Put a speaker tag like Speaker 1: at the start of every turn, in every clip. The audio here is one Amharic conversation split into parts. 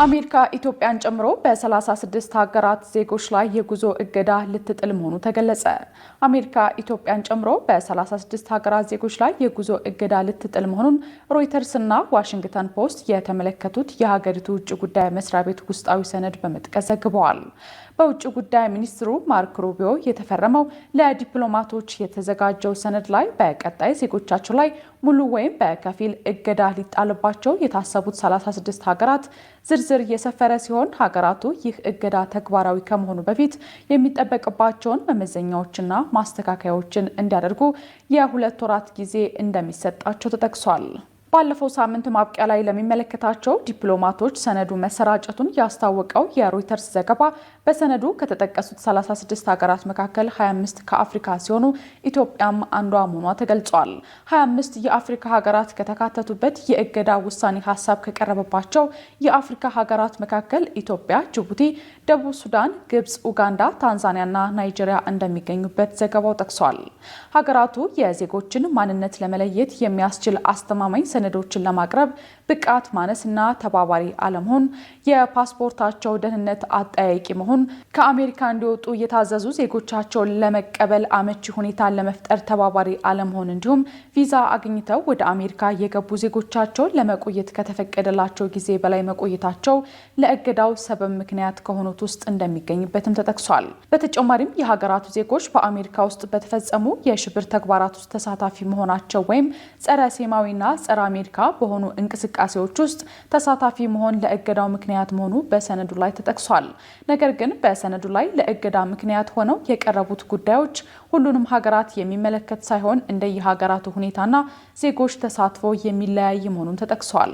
Speaker 1: አሜሪካ ኢትዮጵያን ጨምሮ በ36 ሀገራት ዜጎች ላይ የጉዞ እገዳ ልትጥል መሆኑ ተገለጸ። አሜሪካ ኢትዮጵያን ጨምሮ በ36 ሀገራት ዜጎች ላይ የጉዞ እገዳ ልትጥል መሆኑን ሮይተርስ እና ዋሽንግተን ፖስት የተመለከቱት የሀገሪቱ ውጭ ጉዳይ መስሪያ ቤት ውስጣዊ ሰነድ በመጥቀስ ዘግበዋል። በውጭ ጉዳይ ሚኒስትሩ ማርክ ሩቢዮ የተፈረመው ለዲፕሎማቶች የተዘጋጀው ሰነድ ላይ በቀጣይ ዜጎቻቸው ላይ ሙሉ ወይም በከፊል እገዳ ሊጣልባቸው የታሰቡት 36 ሀገራት ዝርዝር የሰፈረ ሲሆን ሀገራቱ ይህ እገዳ ተግባራዊ ከመሆኑ በፊት የሚጠበቅባቸውን መመዘኛዎችና ማስተካከያዎችን እንዲያደርጉ የ2 ወራት ጊዜ እንደሚሰጣቸው ተጠቅሷል። ባለፈው ሳምንት ማብቂያ ላይ ለሚመለከታቸው ዲፕሎማቶች ሰነዱ መሰራጨቱን ያስታወቀው የሮይተርስ ዘገባ በሰነዱ ከተጠቀሱት 36 ሀገራት መካከል 25 ከአፍሪካ ሲሆኑ ኢትዮጵያም አንዷ መሆኗ ተገልጿል። 25 የአፍሪካ ሀገራት ከተካተቱበት የእገዳ ውሳኔ ሀሳብ ከቀረበባቸው የአፍሪካ ሀገራት መካከል ኢትዮጵያ፣ ጅቡቲ፣ ደቡብ ሱዳን፣ ግብጽ፣ ኡጋንዳ፣ ታንዛኒያና ናይጄሪያ እንደሚገኙበት ዘገባው ጠቅሷል። ሀገራቱ የዜጎችን ማንነት ለመለየት የሚያስችል አስተማማኝ ሰነዶችን ለማቅረብ ብቃት ማነስና ተባባሪ አለመሆን፣ የፓስፖርታቸው ደህንነት አጠያቂ መሆን፣ ከአሜሪካ እንዲወጡ የታዘዙ ዜጎቻቸውን ለመቀበል አመቺ ሁኔታን ለመፍጠር ተባባሪ አለመሆን እንዲሁም ቪዛ አግኝተው ወደ አሜሪካ የገቡ ዜጎቻቸውን ለመቆየት ከተፈቀደላቸው ጊዜ በላይ መቆየታቸው ለእገዳው ሰበብ ምክንያት ከሆኑት ውስጥ እንደሚገኝበትም ተጠቅሷል። በተጨማሪም የሀገራቱ ዜጎች በአሜሪካ ውስጥ በተፈጸሙ የሽብር ተግባራት ውስጥ ተሳታፊ መሆናቸው ወይም ጸረ ሴማዊና ጸረ አሜሪካ በሆኑ እንቅስቃሴዎች ውስጥ ተሳታፊ መሆን ለእገዳው ምክንያት መሆኑ በሰነዱ ላይ ተጠቅሷል። ነገር ግን በሰነዱ ላይ ለእገዳ ምክንያት ሆነው የቀረቡት ጉዳዮች ሁሉንም ሀገራት የሚመለከት ሳይሆን እንደየሀገራቱ ሁኔታና ዜጎች ተሳትፎ የሚለያይ መሆኑን ተጠቅሷል።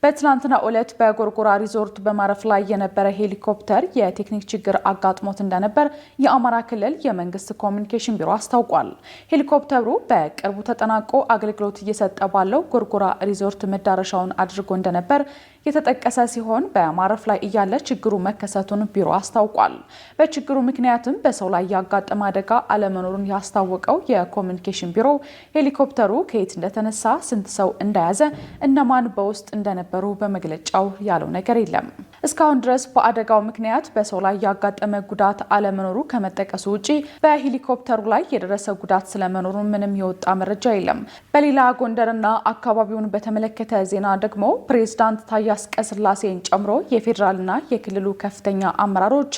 Speaker 1: በትናንትና ዕለት በጎርጎራ ሪዞርት በማረፍ ላይ የነበረ ሄሊኮፕተር የቴክኒክ ችግር አጋጥሞት እንደነበር የአማራ ክልል የመንግስት ኮሚኒኬሽን ቢሮ አስታውቋል። ሄሊኮፕተሩ በቅርቡ ተጠናቆ አገልግሎት እየሰጠ ባለው ጎርጎራ ሪዞርት መዳረሻውን አድርጎ እንደነበር የተጠቀሰ ሲሆን በማረፍ ላይ እያለ ችግሩ መከሰቱን ቢሮ አስታውቋል። በችግሩ ምክንያትም በሰው ላይ ያጋጠመ አደጋ አለመኖሩን ያስታወቀው የኮሚኒኬሽን ቢሮ ሄሊኮፕተሩ ከየት እንደተነሳ፣ ስንት ሰው እንደያዘ፣ እነማን በውስጥ እንደነበሩ በመግለጫው ያለው ነገር የለም። እስካሁን ድረስ በአደጋው ምክንያት በሰው ላይ ያጋጠመ ጉዳት አለመኖሩ ከመጠቀሱ ውጪ በሄሊኮፕተሩ ላይ የደረሰ ጉዳት ስለመኖሩ ምንም የወጣ መረጃ የለም። በሌላ ጎንደርና አካባቢውን በተመለከተ ዜና ደግሞ ፕሬዝዳንት ታዬ አጽቀሥላሴን ጨምሮ የፌዴራልና የክልሉ ከፍተኛ አመራሮች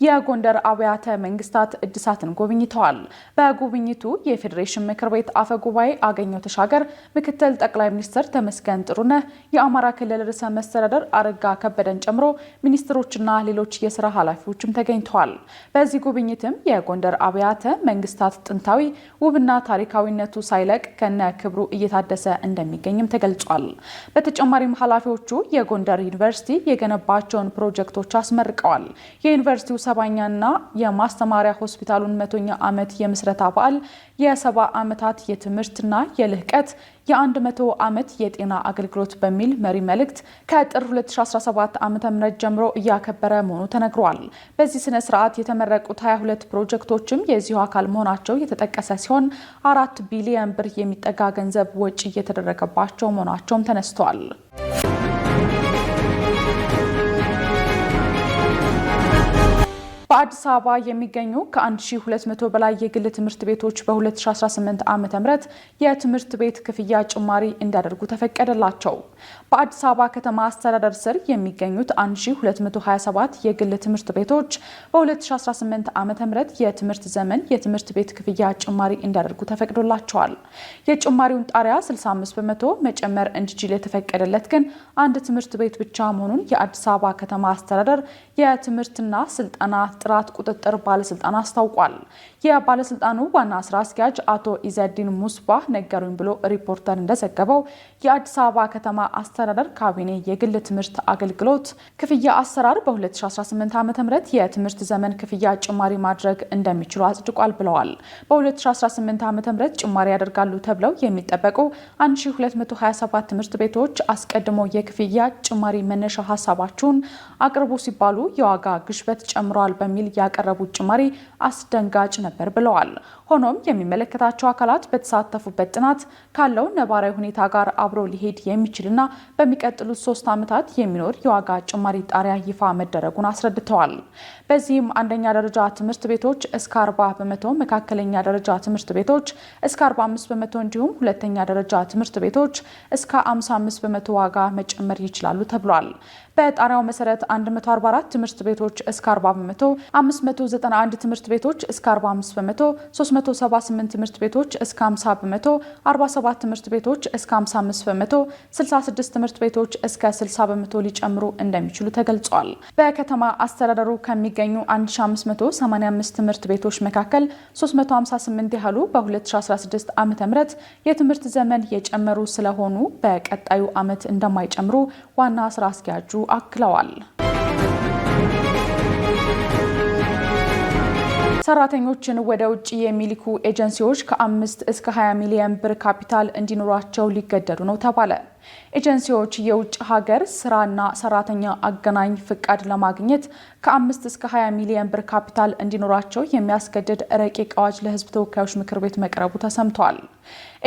Speaker 1: የጎንደር አብያተ መንግስታት እድሳትን ጎብኝተዋል። በጉብኝቱ የፌዴሬሽን ምክር ቤት አፈ ጉባኤ አገኘሁ ተሻገር፣ ምክትል ጠቅላይ ሚኒስትር ተመስገን ጥሩነህ፣ የአማራ ክልል ርዕሰ መስተዳድር አረጋ ከበደን ጨምሮ ሚኒስትሮችና ሌሎች የስራ ኃላፊዎችም ተገኝተዋል። በዚህ ጉብኝትም የጎንደር አብያተ መንግስታት ጥንታዊ ውብና ታሪካዊነቱ ሳይለቅ ከነ ክብሩ እየታደሰ እንደሚገኝም ተገልጿል። በተጨማሪም ኃላፊዎቹ የጎንደር ዩኒቨርሲቲ የገነባቸውን ፕሮጀክቶች አስመርቀዋል። የዩኒቨርሲቲው 70ኛና የማስተማሪያ ሆስፒታሉን 100ኛ ዓመት የምስረታ በዓል፣ የ70 ዓመታት የትምህርትና የልህቀት የ100 ዓመት የጤና አገልግሎት በሚል መሪ መልእክት ከጥር 2017 ዓ.ም ጀምሮ እያከበረ መሆኑ ተነግሯል። በዚህ ስነ ስርዓት የተመረቁት 22 ፕሮጀክቶችም የዚሁ አካል መሆናቸው የተጠቀሰ ሲሆን 4 ቢሊዮን ብር የሚጠጋ ገንዘብ ወጪ እየተደረገባቸው መሆናቸውም ተነስቷል። በአዲስ አበባ የሚገኙ ከ1200 በላይ የግል ትምህርት ቤቶች በ2018 ዓ.ም የትምህርት ቤት ክፍያ ጭማሪ እንዲያደርጉ ተፈቀደላቸው። በአዲስ አበባ ከተማ አስተዳደር ስር የሚገኙት 1227 የግል ትምህርት ቤቶች በ2018 ዓ.ም የትምህርት ዘመን የትምህርት ቤት ክፍያ ጭማሪ እንዲያደርጉ ተፈቅዶላቸዋል። የጭማሪውን ጣሪያ 65 በመቶ መጨመር እንዲችል የተፈቀደለት ግን አንድ ትምህርት ቤት ብቻ መሆኑን የአዲስ አበባ ከተማ አስተዳደር የትምህርትና ስልጠና ጥራት ቁጥጥር ባለስልጣን አስታውቋል። የባለስልጣኑ ዋና ስራ አስኪያጅ አቶ ኢዘዲን ሙስባህ ነገሩኝ ብሎ ሪፖርተር እንደዘገበው የአዲስ አበባ ከተማ አስተዳደር ካቢኔ የግል ትምህርት አገልግሎት ክፍያ አሰራር በ2018 ዓ.ም የትምህርት ዘመን ክፍያ ጭማሪ ማድረግ እንደሚችሉ አጽድቋል ብለዋል። በ2018 ዓ.ም ጭማሪ ያደርጋሉ ተብለው የሚጠበቁ 1227 ትምህርት ቤቶች አስቀድሞ የክፍያ ጭማሪ መነሻ ሀሳባቸውን አቅርቡ ሲባሉ የዋጋ ግሽበት ጨምሯል በሚል ያቀረቡት ጭማሪ አስደንጋጭ ነበር ብለዋል። ሆኖም የሚመለከታቸው አካላት በተሳተፉበት ጥናት ካለው ነባራዊ ሁኔታ ጋር አብሮ ሊሄድ የሚችልና በሚቀጥሉት 3 ዓመታት የሚኖር የዋጋ ጭማሪ ጣሪያ ይፋ መደረጉን አስረድተዋል። በዚህም አንደኛ ደረጃ ትምህርት ቤቶች እስከ 40%፣ መካከለኛ ደረጃ ትምህርት ቤቶች እስከ 45% እንዲሁም ሁለተኛ ደረጃ ትምህርት ቤቶች እስከ 55% ዋጋ መጨመር ይችላሉ ተብሏል። በጣሪያው መሰረት 144 ትምህርት ቤቶች እስከ 40%፣ 591 ትምህርት ቤቶች እስከ 45%፣ 378 ትምህርት ቤቶች እስከ 50%፣ 47 ትምህርት ቤቶች እስከ 55%፣ 66 ትምህርት ቤቶች እስከ 60% ሊጨምሩ እንደሚችሉ ተገልጿል። በከተማ አስተዳደሩ ከሚገኙ 1585 ትምህርት ቤቶች መካከል 358 ያህሉ በ2016 ዓ.ም የትምህርት ዘመን የጨመሩ ስለሆኑ በቀጣዩ ዓመት እንደማይጨምሩ ዋና ስራ አስኪያጁ አክለዋል። ሰራተኞችን ወደ ውጭ የሚልኩ ኤጀንሲዎች ከ5 እስከ 20 ሚሊዮን ብር ካፒታል እንዲኖራቸው ሊገደዱ ነው ተባለ። ኤጀንሲዎች የውጭ ሀገር ስራና ሰራተኛ አገናኝ ፍቃድ ለማግኘት ከ5 እስከ 20 ሚሊዮን ብር ካፒታል እንዲኖራቸው የሚያስገድድ ረቂቅ አዋጅ ለሕዝብ ተወካዮች ምክር ቤት መቅረቡ ተሰምቷል።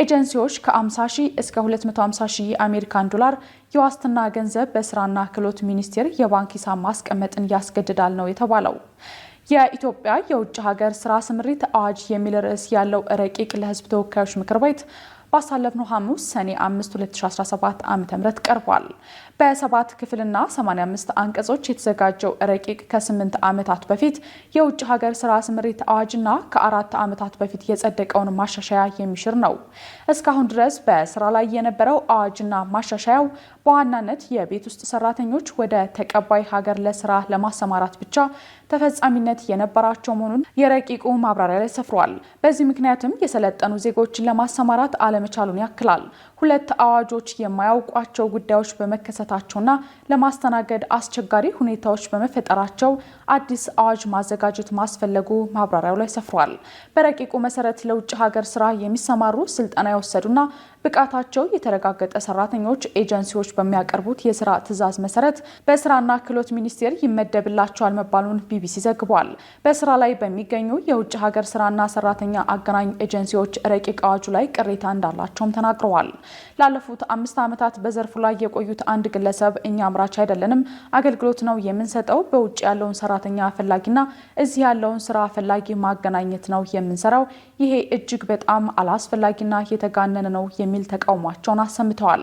Speaker 1: ኤጀንሲዎች ከ50 ሺህ እስከ 250 ሺህ የአሜሪካን ዶላር የዋስትና ገንዘብ በስራና ክህሎት ሚኒስቴር የባንክ ሂሳብ ማስቀመጥን ያስገድዳል ነው የተባለው። የኢትዮጵያ የውጭ ሀገር ስራ ስምሪት አዋጅ የሚል ርዕስ ያለው ረቂቅ ለሕዝብ ተወካዮች ምክር ቤት ባሳለፍነው ሐሙስ ሰኔ 5 2017 ዓ.ም ቀርቧል። በ7 ክፍልና 85 አንቀጾች የተዘጋጀው ረቂቅ ከ8 ዓመታት በፊት የውጭ ሀገር ስራ ስምሪት አዋጅና ከ4 ዓመታት በፊት የጸደቀውን ማሻሻያ የሚሽር ነው። እስካሁን ድረስ በስራ ላይ የነበረው አዋጅና ማሻሻያው በዋናነት የቤት ውስጥ ሰራተኞች ወደ ተቀባይ ሀገር ለስራ ለማሰማራት ብቻ ተፈጻሚነት የነበራቸው መሆኑን የረቂቁ ማብራሪያ ላይ ሰፍሯል። በዚህ ምክንያትም የሰለጠኑ ዜጎችን ለማሰማራት አለመቻሉን ያክላል። ሁለት አዋጆች የማያውቋቸው ጉዳዮች በመከሰታቸውና ለማስተናገድ አስቸጋሪ ሁኔታዎች በመፈጠራቸው አዲስ አዋጅ ማዘጋጀት ማስፈለጉ ማብራሪያው ላይ ሰፍሯል። በረቂቁ መሰረት ለውጭ ሀገር ስራ የሚሰማሩ ስልጠና የወሰዱና ብቃታቸው የተረጋገጠ ሰራተኞች ኤጀንሲዎች በሚያቀርቡት የስራ ትዕዛዝ መሰረት በስራና ክህሎት ሚኒስቴር ይመደብላቸዋል መባሉን ቢቢሲ ዘግቧል። በስራ ላይ በሚገኙ የውጭ ሀገር ስራና ሰራተኛ አገናኝ ኤጀንሲዎች ረቂቅ አዋጁ ላይ ቅሬታ እንዳላቸውም ተናግረዋል። ላለፉት 5 ዓመታት በዘርፉ ላይ የቆዩት አንድ ግለሰብ እኛ አምራች አይደለንም፣ አገልግሎት ነው የምንሰጠው፣ በውጭ ያለውን ሰራተኛ ፈላጊና እዚህ ያለውን ስራ ፈላጊ ማገናኘት ነው የምንሰራው፣ ይሄ እጅግ በጣም አላስፈላጊና የተጋነነ ነው የሚል ተቃውሟቸውን አሰምተዋል።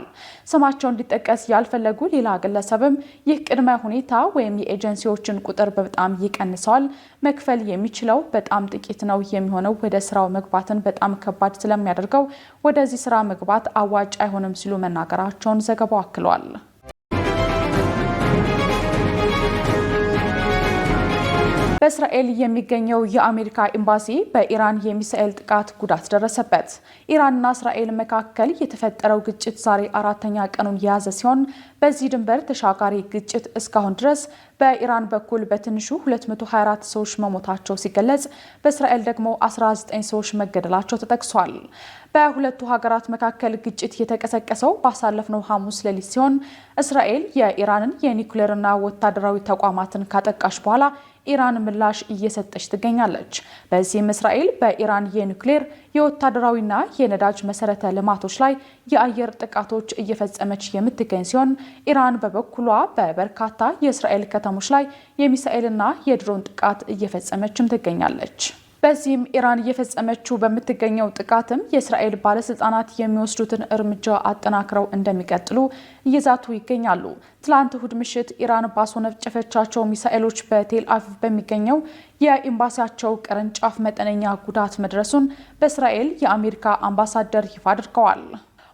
Speaker 1: ስማቸው እንዲጠቀስ ያልፈለጉ ሌላ ግለሰብም ይህ ቅድመ ሁኔታ ወይም የኤጀንሲዎችን ቁጥር በጣም ይቀንሰዋል፣ መክፈል የሚችለው በጣም ጥቂት ነው የሚሆነው፣ ወደ ስራው መግባትን በጣም ከባድ ስለሚያደርገው ወደዚህ ስራ መግባት አዋጭ አይሆንም ሲሉ መናገራቸውን ዘገባው አክሏል። በእስራኤል የሚገኘው የአሜሪካ ኤምባሲ በኢራን የሚሳኤል ጥቃት ጉዳት ደረሰበት። ኢራንና እስራኤል መካከል የተፈጠረው ግጭት ዛሬ 4ኛ ቀኑን የያዘ ሲሆን በዚህ ድንበር ተሻጋሪ ግጭት እስካሁን ድረስ በኢራን በኩል በትንሹ 224 ሰዎች መሞታቸው ሲገለጽ በእስራኤል ደግሞ 19 ሰዎች መገደላቸው ተጠቅሷል። በሁለቱ ሀገራት መካከል ግጭት የተቀሰቀሰው ባሳለፍነው ሐሙስ ሌሊት ሲሆን እስራኤል የኢራንን የኒውክሌርና ወታደራዊ ተቋማትን ካጠቃሽ በኋላ ኢራን ምላሽ እየሰጠች ትገኛለች። በዚህም እስራኤል በኢራን የኒውክሌር የወታደራዊና የነዳጅ መሰረተ ልማቶች ላይ የአየር ጥቃቶች እየፈጸመች የምትገኝ ሲሆን ኢራን በበኩሏ በበርካታ የእስራኤል ከተሞች ላይ የሚሳኤልና የድሮን ጥቃት እየፈጸመችም ትገኛለች። በዚህም ኢራን እየፈጸመችው በምትገኘው ጥቃትም የእስራኤል ባለስልጣናት የሚወስዱትን እርምጃ አጠናክረው እንደሚቀጥሉ እየዛቱ ይገኛሉ። ትላንት እሁድ ምሽት ኢራን ባስወነጨፈቻቸው ሚሳኤሎች በቴል አቪቭ በሚገኘው የኤምባሲያቸው ቅርንጫፍ መጠነኛ ጉዳት መድረሱን በእስራኤል የአሜሪካ አምባሳደር ይፋ አድርገዋል።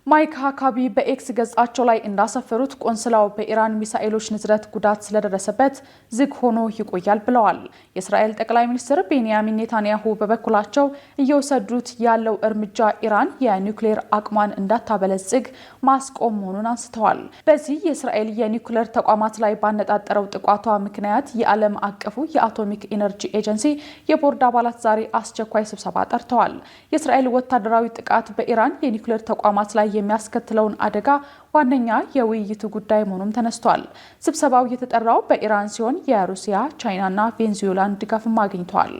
Speaker 1: ማይክ ሃካቢ በኤክስ ገጻቸው ላይ እንዳሰፈሩት ቆንስላው በኢራን ሚሳኤሎች ንዝረት ጉዳት ስለደረሰበት ዝግ ሆኖ ይቆያል ብለዋል። የእስራኤል ጠቅላይ ሚኒስትር ቤንያሚን ኔታንያሁ በበኩላቸው እየወሰዱት ያለው እርምጃ ኢራን የኒውክሌር አቅሟን እንዳታበለጽግ ማስቆም መሆኑን አንስተዋል። በዚህ የእስራኤል የኒውክሌር ተቋማት ላይ ባነጣጠረው ጥቃቷ ምክንያት የዓለም አቀፉ የአቶሚክ ኢነርጂ ኤጀንሲ የቦርድ አባላት ዛሬ አስቸኳይ ስብሰባ ጠርተዋል። የእስራኤል ወታደራዊ ጥቃት በኢራን የኒውክሌር ተቋማት ላይ የሚያስከትለውን አደጋ ዋነኛ የውይይቱ ጉዳይ መሆኑም ተነስቷል። ስብሰባው የተጠራው በኢራን ሲሆን የሩሲያ፣ ቻይናና ቬንዙዌላን ድጋፍም አግኝተዋል።